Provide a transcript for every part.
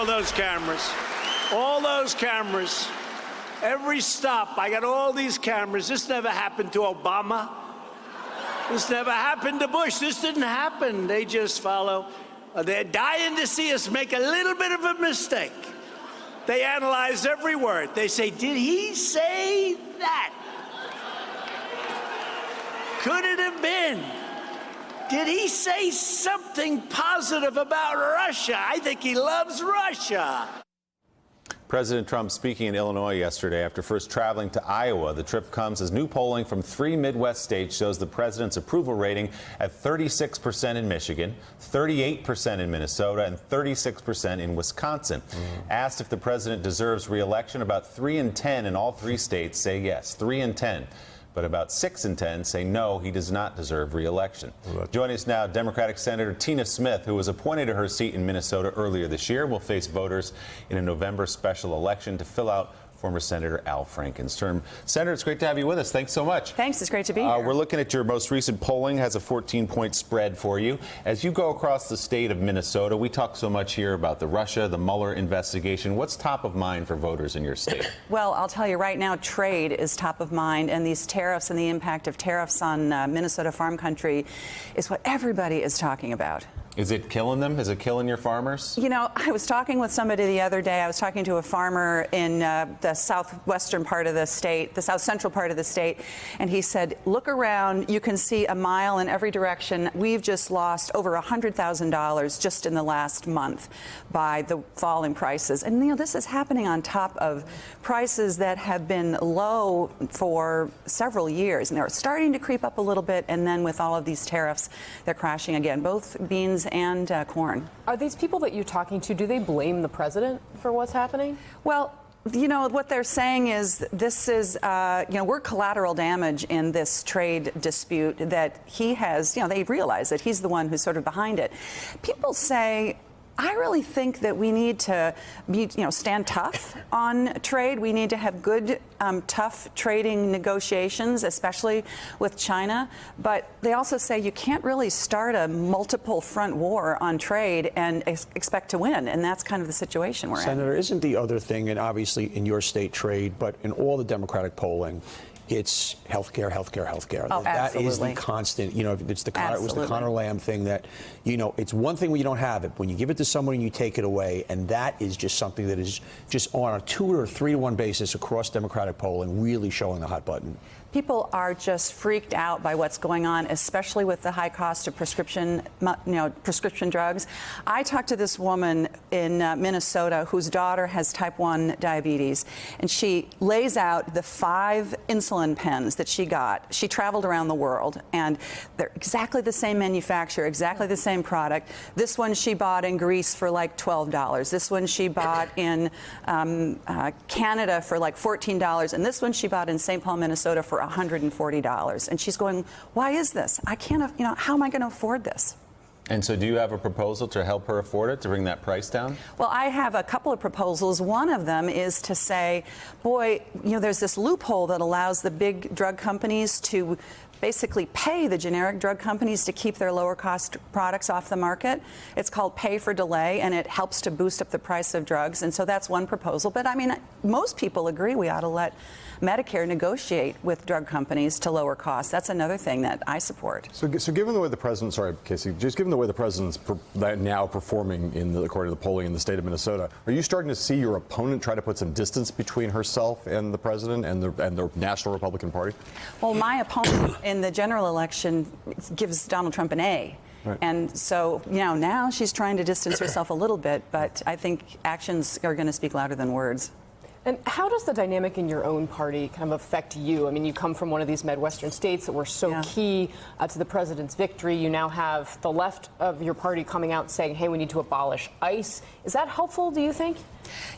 all those cameras. All those cameras. Every stop, I got all these cameras. This never happened to Obama. This never happened to Bush. This didn't happen. They just follow. They're dying to see us make a little bit of a mistake. They analyze every word. They say, did he say that? Could it have been? Did he say something positive about Russia? I think he loves Russia. President Trump speaking in Illinois yesterday after first traveling to Iowa. The trip comes as new polling from 3 Midwest states shows the president's approval rating at 36% in Michigan, 38% in Minnesota, and 36% in Wisconsin. Asked if the president deserves re-election, about 3 in 10 in all 3 states say yes, 3 in 10. But about 6 in 10 say no, he does not deserve re-election. Joining us now, Democratic Senator Tina Smith, who was appointed to her seat in Minnesota earlier this year, will face voters in a November special election to fill out former Senator Al Franken's term. Senator, it's great to have you with us. Thanks so much. Thanks. It's great to be here. We're looking at your most recent polling, has a 14-point spread for you. As you go across the state of Minnesota, we talk so much here about the Russia, the Mueller investigation. What's top of mind for voters in your state? Well, I'll tell you right now, trade is top of mind, and these tariffs and the impact of tariffs on Minnesota farm country is what everybody is talking about. Is it killing them? Is it killing your farmers? You know, I was talking with somebody the other day. I was talking to a farmer in the southwestern part of the state, the south central part of the state, and he said, look around, you can see a mile in every direction. We've just lost over $100,000 just in the last month by the falling prices. And, you know, this is happening on top of prices that have been low for several years. And they're starting to creep up a little bit, and then with all of these tariffs, they're crashing again, both beans and corn. Are these people that you're talking to, do they blame the president for what's happening? Well, you know, what they're saying is this is, you know, we're collateral damage in this trade dispute that he has, you know, they realize that he's the one who's sort of behind it. People say, I really think that we need to be, you know, stand tough on trade. We need to have good, tough trading negotiations, especially with China. But they also say you can't really start a multiple front war on trade and expect to win. And that's kind of the situation we're in. Senator, isn't the other thing, and obviously in your state trade, but in all the Democratic polling, it's healthcare, healthcare, healthcare. Oh, that is the absolutely. constant. You know, it's the it was the Absolutely. Connor Lamb thing that, you know, it's one thing when you don't have it, when you give it to someone and you take it away, and that is just something that is just on a 2 or 3 to 1 basis across Democratic polling, really showing the hot button. People are just freaked out by what's going on, especially with the high cost of prescription drugs. I talked to this woman in Minnesota whose daughter has type 1 diabetes, and she lays out the 5 insulin pens that she got. She traveled around the world, and they're exactly the same manufacturer, exactly the same product. This one she bought in Greece for like $12. This one she bought in Canada for like $14, and this one she bought in St. Paul, Minnesota for $140. And she's going, why is this? I can't, you know, how am I going to afford this? And so do you have a proposal to help her afford it, to bring that price down? Well, I have a couple of proposals. One of them is to say, boy, you know, there's this loophole that allows the big drug companies to basically pay the generic drug companies to keep their lower cost products off the market. It's called pay for delay, and it helps to boost up the price of drugs. And so that's one proposal. But I mean, most people agree we ought to let Medicare negotiate with drug companies to lower costs. That's another thing that I support. So given the way the president, sorry, Casey, just given the way the president's now performing according to the polling in the state of Minnesota, are you starting to see your opponent try to put some distance between herself and the president and the National Republican Party? Well, my opponent in the general election gives Donald Trump an A. Right. And so, you know, now she's trying to distance herself a little bit, but I think actions are going to speak louder than words. And how does the dynamic in your own party kind of affect you? I mean, you come from one of these Midwestern states that were so key to the president's victory. You now have the left of your party coming out saying, hey, we need to abolish ICE. Is that helpful, do you think?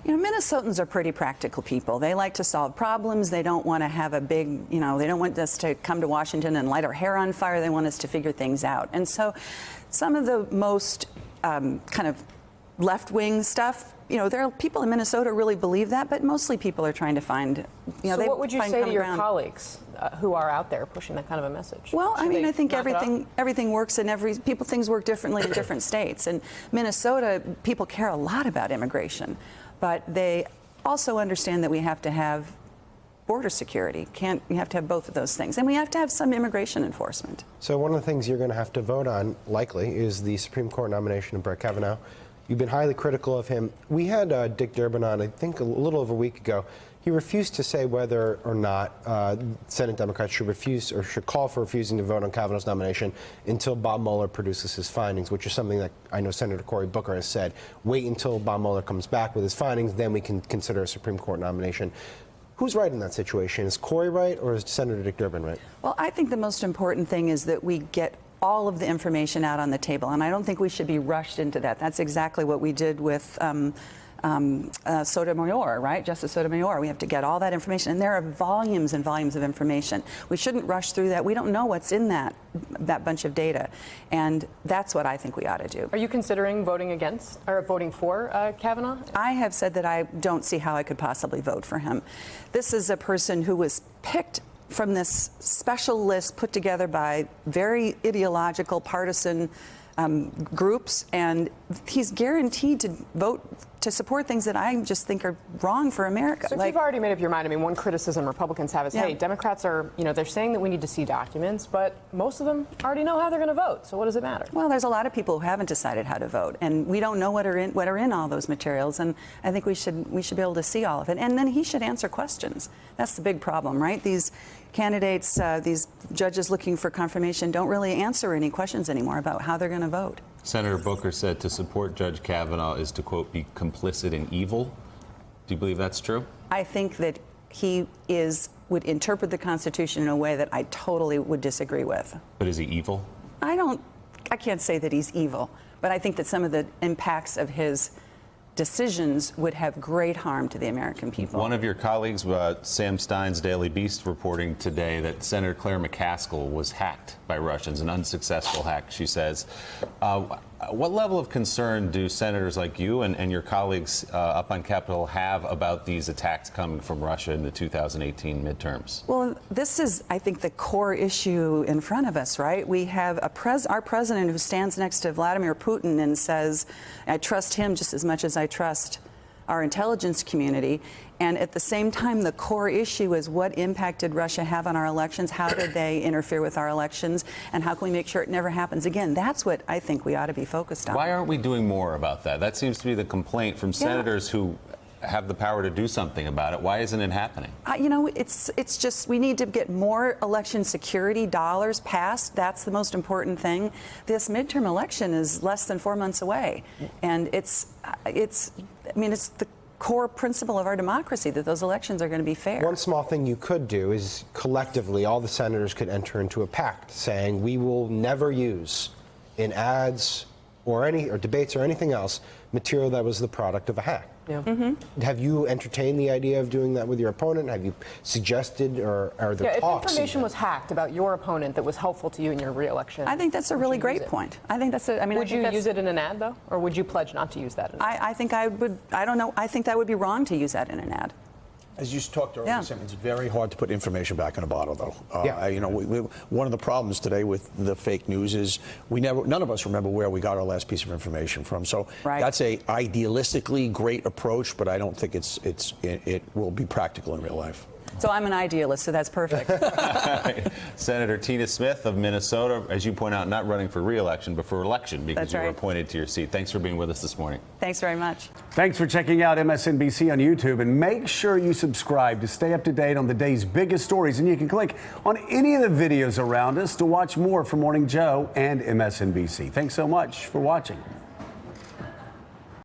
You know, Minnesotans are pretty practical people. They like to solve problems. They don't want to have a big, you know, they don't want us to come to Washington and light our hair on fire. They want us to figure things out. And so some of the most kind of left-wing stuff. You know, there are people in Minnesota who really believe that, but mostly people are trying to find, you know, So they what would you find say to common your ground. colleagues who are out there pushing that kind of a message? Well, I Should mean, they I think knock it off? everything works in things work differently in different states. In Minnesota, people care a lot about immigration, but they also understand that we have to have border security. You have to have both of those things, and we have to have some immigration enforcement. So one of the things you're going to have to vote on, likely, is the Supreme Court nomination of Brett Kavanaugh. You've been highly critical of him. We had Dick Durbin on, I think, a little over a week ago. He refused to say whether or not Senate Democrats should refuse or should call for refusing to vote on Kavanaugh's nomination until Bob Mueller produces his findings, which is something that I know Senator Cory Booker has said. Wait until Bob Mueller comes back with his findings, then we can consider a Supreme Court nomination. Who's right in that situation? Is Cory right, or is Senator Dick Durbin right? Well, I think the most important thing is that we get all of the information out on the table, and I don't think we should be rushed into that. That's exactly what we did with Sotomayor, right? Justice Sotomayor. We have to get all that information, and there are volumes and volumes of information. We shouldn't rush through that. We don't know what's in that bunch of data, and that's what I think we ought to do. Are you considering voting against or voting for Kavanaugh? I have said that I don't see how I could possibly vote for him. This is a person who was picked from this special list put together by very ideological, partisan groups, and he's guaranteed to vote to support things that I just think are wrong for America. So if you've already made up your mind, I mean, one criticism Republicans have is, hey, Democrats are, you know, they're saying that we need to see documents, but most of them already know how they're going to vote. So what does it matter? Well, there's a lot of people who haven't decided how to vote, and we don't know what are in all those materials. And I think we should be able to see all of it. And then he should answer questions. That's the big problem, right? These candidates, these judges looking for confirmation, don't really answer any questions anymore about how they're going to vote. Senator Booker said to support Judge Kavanaugh is to, quote, be complicit in evil. Do you believe that's true? I think that he would interpret the Constitution in a way that I totally would disagree with. But is he evil? I can't say that he's evil, but I think that some of the impacts of his decisions would have great harm to the American people. One of your colleagues, Sam Stein's Daily Beast, reporting today that Senator Claire McCaskill was hacked by Russians, an unsuccessful hack, she says. What level of concern do senators like you and your colleagues up on Capitol have about these attacks coming from Russia in the 2018 midterms? Well, this is, I think, the core issue in front of us, right? We have our president who stands next to Vladimir Putin and says, I trust him just as much as I trust our intelligence community. And at the same time, the core issue is what impact did Russia have on our elections? How did they interfere with our elections? And how can we make sure it never happens again? That's what I think we ought to be focused on. Why aren't we doing more about that? That seems to be the complaint from senators who have the power to do something about it. Why isn't it happening? You know, it's just we need to get more election security dollars passed. That's the most important thing. This midterm election is less than 4 months away, and it's the core principle of our democracy that those elections are going to be fair. One small thing you could do is collectively all the senators could enter into a pact saying we will never use in ads or debates or anything else material that was the product of a hack. Yeah. Mm-hmm. Have you entertained the idea of doing that with your opponent? Have you suggested or are there talks? If information was hacked about your opponent that was helpful to you in your re-election, I think that's a really great point. I think that's would you use it in an ad, though? Or would you pledge not to use that in an ad? I think I would. I don't know. I think that would be wrong to use that in an ad. As you talked earlier, Sam, it's very hard to put information back in a bottle, though. You know, one of the problems today with the fake news is none of us remember where we got our last piece of information from. So that's a idealistically great approach, but I don't think it will be practical in real life. So I'm an idealist, so that's perfect. Senator Tina Smith of Minnesota, as you point out, not running for re-election, but for election because That's you were right. appointed to your seat. Thanks for being with us this morning. Thanks very much. Thanks for checking out MSNBC on YouTube, and make sure you subscribe to stay up to date on the day's biggest stories. And you can click on any of the videos around us to watch more from Morning Joe and MSNBC. Thanks so much for watching.